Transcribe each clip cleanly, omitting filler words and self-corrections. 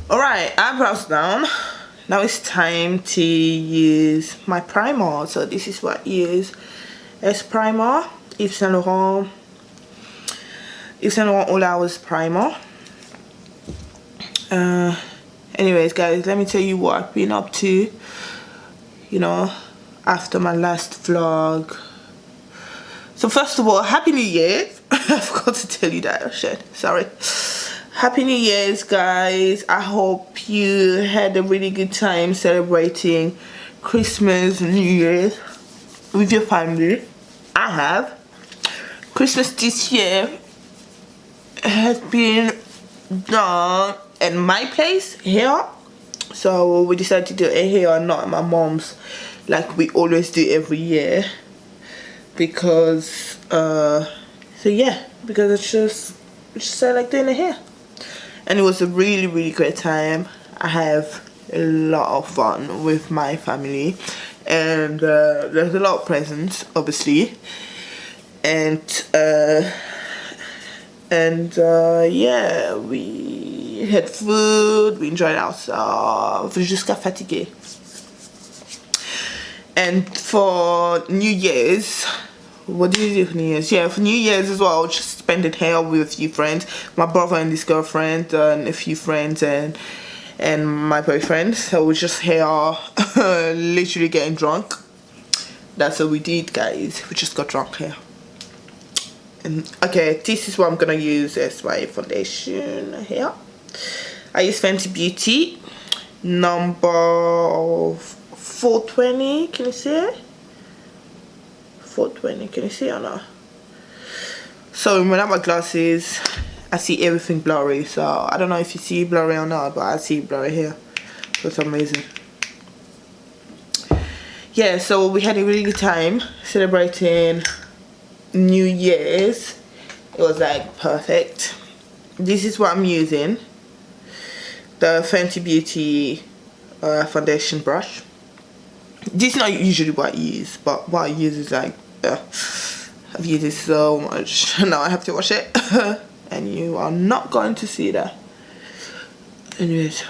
Alright, eyebrows down. Now it's time to use my primer. So this is what I use as primer. Yves Saint Laurent All Hours primer. Anyways guys, let me tell you what I've been up to, you know, after my last vlog. So first of all, Happy New Year. I forgot to tell you that. Oh shit, sorry. Happy New Year's guys. I hope you had a really good time celebrating Christmas and New Year's with your family. I have. Christmas this year has been done at my place here. So we decided to do it here, not at my mom's like we always do every year. Because so yeah, because it's just I like doing it here. And it was a really great time. I have a lot of fun with my family, and there's a lot of presents obviously, and yeah, we had food, we enjoyed ourselves, jusqu'à fatigué. And for New Year's, what did you do for New Year's? Yeah, for New Year's as well, just spend it here with a few friends. My brother and his girlfriend and a few friends and my boyfriend. So we're just here literally getting drunk. That's what we did guys. We just got drunk here. And okay, this is what I'm gonna use as my foundation here. I use Fenty Beauty number 420. Can you see it? 420, can you see or not? So when I have my glasses, I see everything blurry, so I don't know if you see blurry or not, but I see blurry here for some reason. Yeah, so we had a really good time celebrating New Year's. It was like perfect. This is what I'm using, the Fenty Beauty foundation brush. This is not usually what I use, but what I use is like, I've used it so much. Now I have to wash it. And you are not going to see that. Anyways.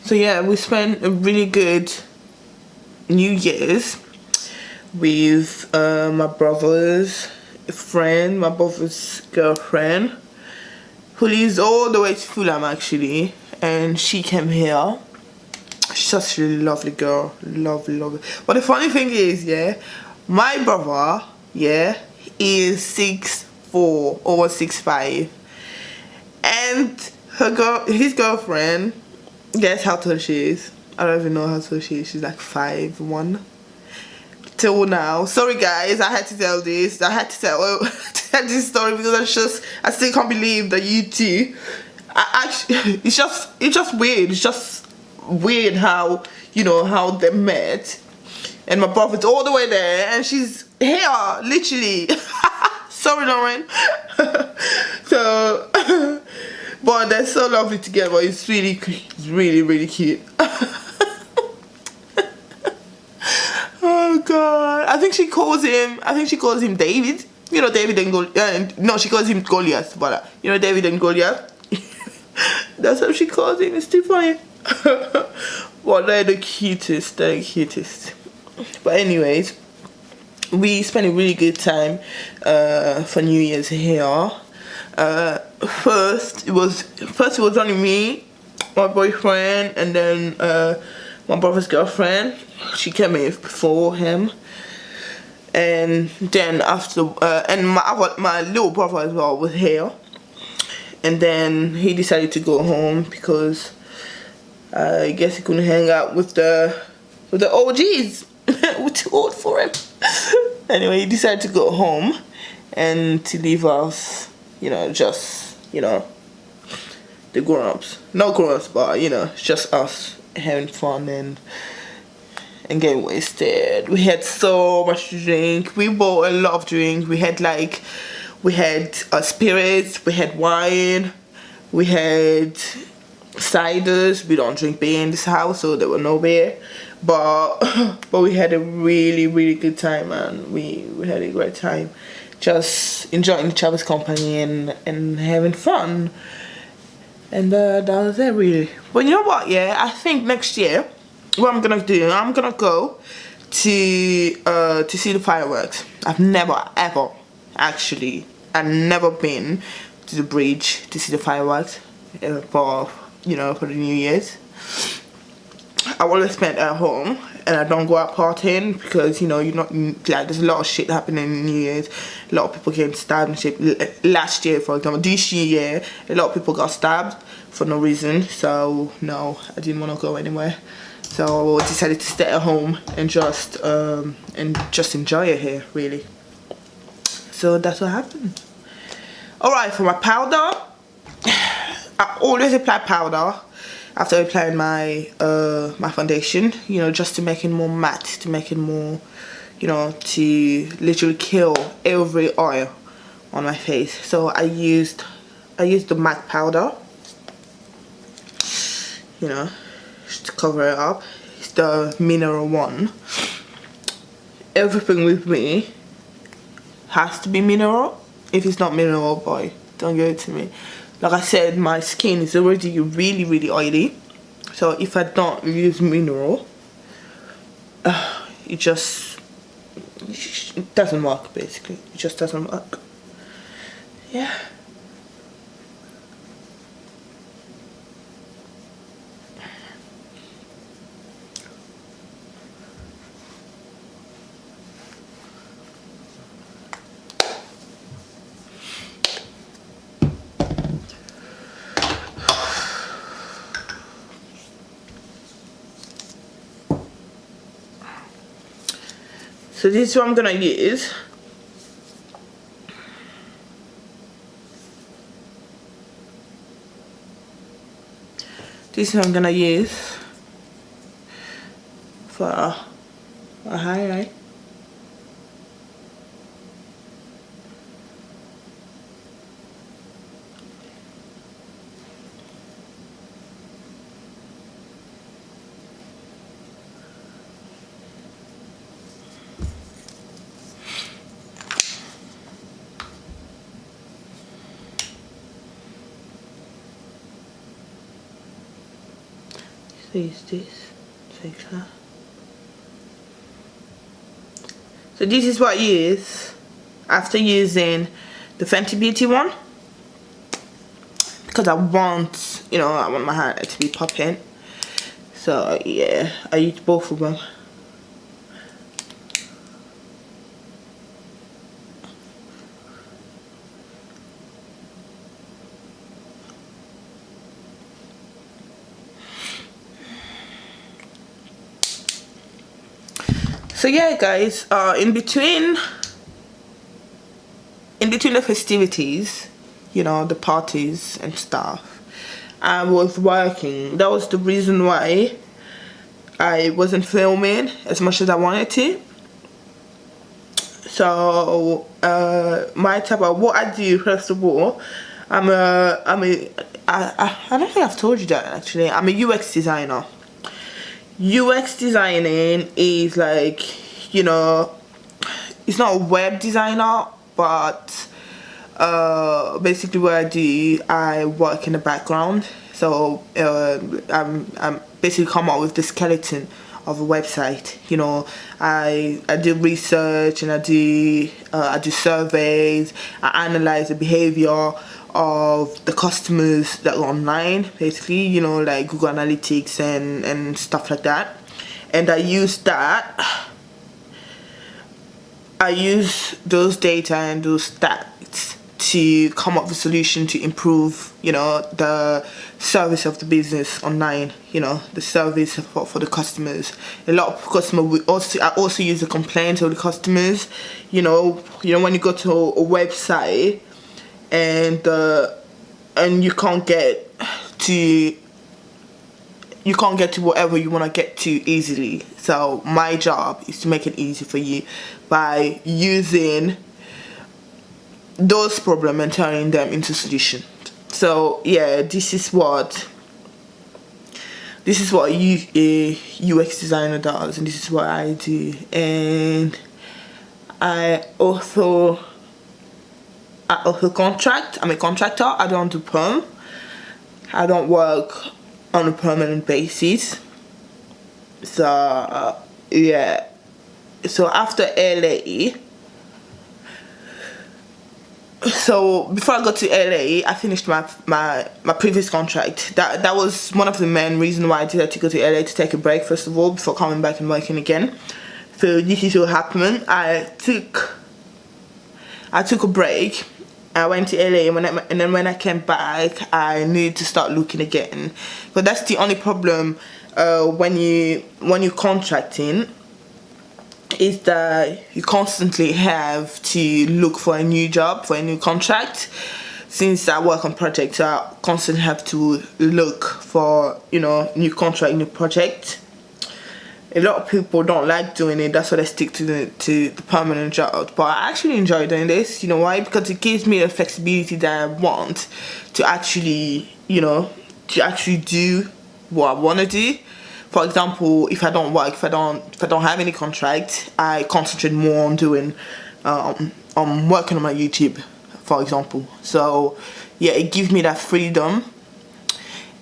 So yeah, we spent a really good New Year's with my brother's friend, my brother's girlfriend, who lives all the way to Fulham actually. And she came here. She's such a really lovely girl, lovely. But the funny thing is, yeah, my brother, yeah, is 6'4", almost 6'5", and his girlfriend, guess how tall she is? I don't even know how tall she is. She's like 5'1". Till now, sorry guys, I had to tell this. I had to tell this story because I still can't believe that you two. It's just weird. It's just weird how, you know, how they met, and my brother's all the way there and she's here literally. Sorry Lauren. So but they're so lovely together. It's really cute. Oh god, I think she calls him David, you know, David and Goliath. No, she calls him Goliath, but you know, David and Goliath. That's how she calls him. It's too funny. Well, they're the cutest. But anyways, we spent a really good time for New Year's here. First it was only me, my boyfriend, and then my brother's girlfriend. She came in before him, and then after and my little brother as well was here. And then he decided to go home because I guess he couldn't hang out with the OGs. We're too old for him. Anyway, he decided to go home and to leave us, you know, just, you know, the grown-ups. Not grown-ups, but, you know, just us having fun and getting wasted. We had so much to drink. We bought a lot of drink. We had spirits, we had wine, we had ciders. We don't drink beer in this house, so there were no beer. But we had a really good time, man. We had a great time, just enjoying each other's company and having fun. And that was it really. But you know what, yeah, I think next year what I'm gonna do, I'm gonna go to see the fireworks. I've never ever actually, I've never been to the bridge to see the fireworks for, you know, for the New Year's. I always spend at home and I don't go out partying because, you know, you're not, like, there's a lot of shit happening in New Year's. A lot of people getting stabbed and shit. Last year, for example, this year, a lot of people got stabbed for no reason. So no, I didn't want to go anywhere. So I decided to stay at home and just enjoy it here, really. So that's what happened. Alright, for my powder, I always apply powder after applying my my foundation, you know, just to make it more matte, to make it more, you know, to literally kill every oil on my face. So I used the matte powder, you know, just to cover it up. It's the mineral one. Everything with me has to be mineral. If it's not mineral, boy, don't give it to me. Like I said, my skin is already really, really oily. So if I don't use mineral, it doesn't work, basically. It just doesn't work. Yeah. So this is what I'm gonna use. This is what I'm gonna use for a highlight. Use this, fix that. So this is what I use after using the Fenty Beauty one, because I want, you know, I want my highlight to be popping. So yeah, I use both of them. So yeah, guys, in between the festivities, you know, the parties and stuff, I was working. That was the reason why I wasn't filming as much as I wanted to. So my type of what I do, first of all, I don't think I've told you that actually. I'm a UX designer. UX designing is like, you know, it's not a web designer, but basically what I do, I work in the background. So I'm basically come up with the skeleton of a website. You know, I do research and I do surveys. I analyze the behavior of the customers that are online, basically, you know, like Google Analytics and stuff like that. And I use those data and those stats to come up with a solution to improve, you know, the service of the business online, you know, the service for the customers. A lot of customers I also use the complaints of the customers, you know, when you go to a website and you can't get to whatever you want to get to easily. So my job is to make it easy for you by using those problems and turning them into solutions. So yeah, this is what a UX designer does, and this is what I do. And I also contract. I'm a contractor. I don't do perm. I don't work on a permanent basis. So yeah. So after LA, so before I got to LA, I finished my previous contract. That was one of the main reasons why I decided to go to LA, to take a break first of all before coming back and working again. So this is what happened. I took a break. I went to LA, and then when I came back, I needed to start looking again. But that's the only problem when you're contracting, is that you constantly have to look for a new job, for a new contract. Since I work on projects, I constantly have to look for, new contract, new project. A lot of people don't like doing it. That's why they stick to the permanent job. But I actually enjoy doing this. You know why? Because it gives me the flexibility that I want to actually, do what I want to do. For example, if I don't work, if I don't have any contract, I concentrate more on doing, on working on my YouTube, for example. So yeah, it gives me that freedom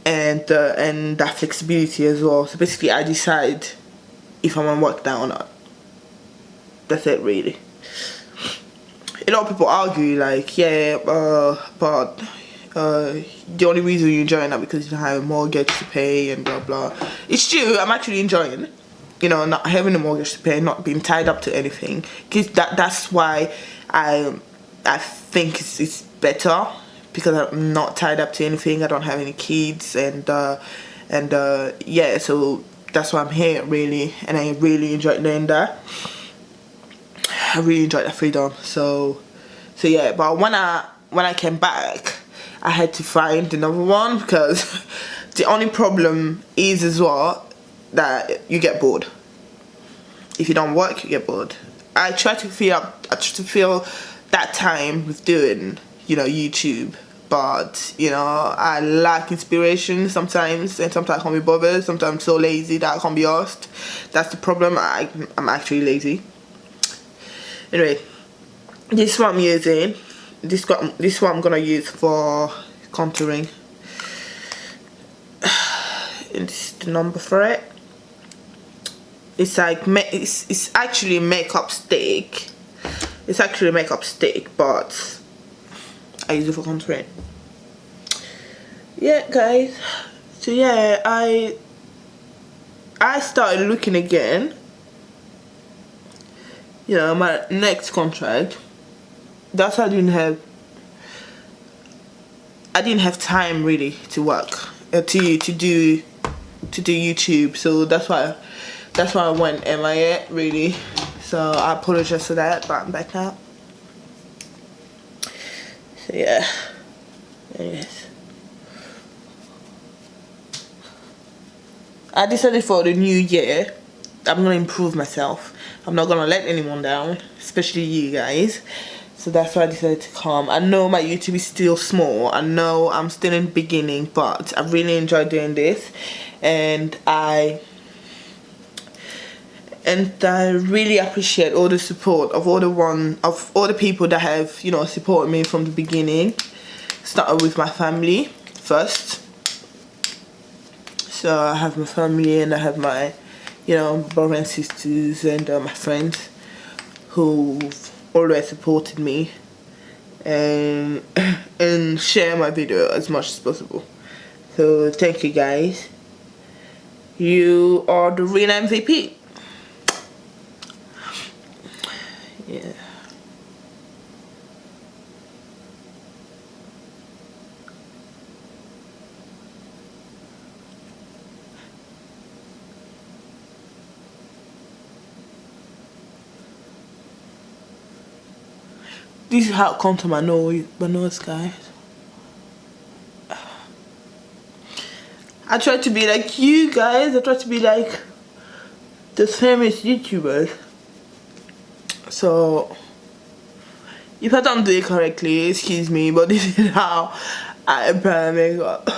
and that flexibility as well. So basically, I decide if I want to work that or not. That's it, really. A lot of people argue like, yeah, but the only reason you're enjoying that because you have a mortgage to pay and blah blah. It's true. I'm actually enjoying, not having a mortgage to pay, not being tied up to anything. Because that's why I think it's better, because I'm not tied up to anything. I don't have any kids, and yeah. So that's why I'm here, really, and I really enjoy doing that. I really enjoyed that freedom. So yeah. But when I came back, I had to find another one, because the only problem is as well that you get bored. If you don't work, you get bored. I try to fill that time with doing, YouTube. But, I lack inspiration sometimes, and sometimes I can't be bothered. Sometimes I'm so lazy that I can't be asked. That's the problem. I'm actually lazy. Anyway, this is what I'm using. This is what I'm gonna use for contouring. And this is the number for it. It's like it's actually makeup stick. It's actually a makeup stick, but I use it for contouring. Yeah, guys. So yeah, I started looking again. My next contract. That's why I didn't have time really to work, to do YouTube. So that's why I went MIA, really. So I apologize for that, but I'm back now. So yeah. Anyways, I decided for the new year, I'm gonna improve myself. I'm not gonna let anyone down, especially you guys. So that's why I decided to come. I know my YouTube is still small. I know I'm still in the beginning, but I really enjoy doing this, and I really appreciate all the support of all the people that have supported me from the beginning. Started with my family first. So I have my family, and I have my brother and sisters, and my friends who've always supported me and share my video as much as possible. So thank you, guys. You are the real MVP. Yeah. This is how it comes to my nose, guys. I try to be like you guys. I try to be like the famous YouTubers. So if I don't do it correctly, excuse me, but this is how I apply makeup.